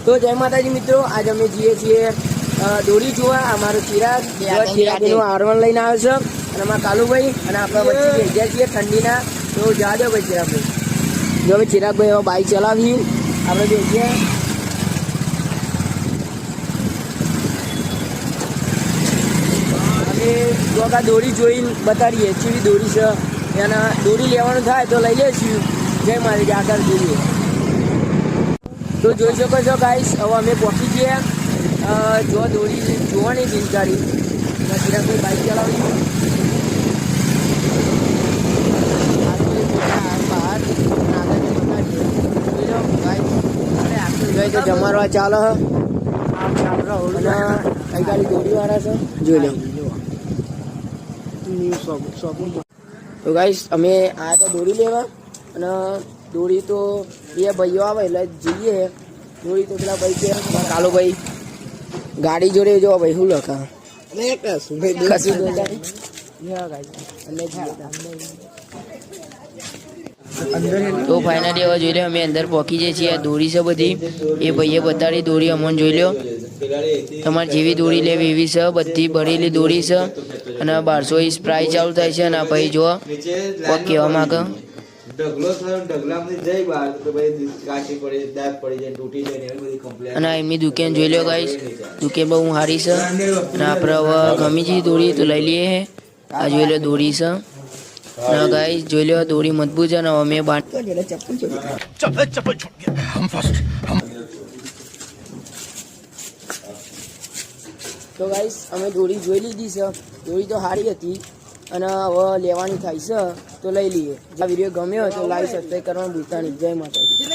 તો જય માતાજી મિત્રો, આજ અમે જઈએ છીએ દોરી જોવા. અમારો ચિરાગનું R1 લઈને આવે છે અને અમારા કાલુભાઈ અને આપણા વચ્ચે જગ્યા છીએ ઠંડીના. તો જા દો ભાઈ ચિરાગભાઈ. જો હવે ચિરાગભાઈ હવે બાઇક ચલાવી આપણે જઈએ. અમે જોકા દોરી જોઈને બતાડીએ ચીવી દોરી છે. એના દોરી લેવાનું થાય તો લઈ લઈશું. જય માતાજી, આગળ જોઈએ. તો જોઈ શકો છો ગાઈસ, હવે અમે પહોંચી ગયા. જો દોરી જોવાની બિનકારી ચિરાગભાઈ બાઇક ચલાવી તો જમારવા ચાલે કઈ ગાડી દોરી વાળા છે જોઈ લો. તો ગાઈસ અમે આ તો દોરી લેવા અને દોરી તો એ ભાઈઓ આવે એટલે જઈએ. દોરી તો પેલા ભાઈ કે કાલો ભાઈ ગાડી જોડે જો ભાઈ શું લખા તો ફાઇનલી હવે જોઈ લો અમે અંદર પહોંચી જઈએ છીએ. દોરી છે બધી એ ભાઈએ બતાડી દોરી અમને જોઈ લો. તમારે જેવી દોરી લેવી એવી છે, બધી ભરેલી દોરી છે અને 1220 પ્રાઇસ ચાલુ થાય છે. અને ભાઈ જો કોક કહેવા માંગે અને એમની દુકાન જોઈ લો ગાઈસ, દુકાન બહુ સારી છે અને આપણે હવે ગમી જઈ દોરી તો લઈ લઈએ. આ જોઈ લો દોરી છે અને ગાઈસ જોઈ લો દોરી મજબૂત છે. અને અમે તો ગાઈસ અમે દોરી જોઈ લીધી છે. દોરી તો સારી હતી અને હવે લેવાની થાય છે તો લઈ લઈએ. આ વિડીયો ગમ્યો તો લાઈક સબસ્ક્રાઈબ કરવાનું ભૂલતા નહીં. જય માતાજી.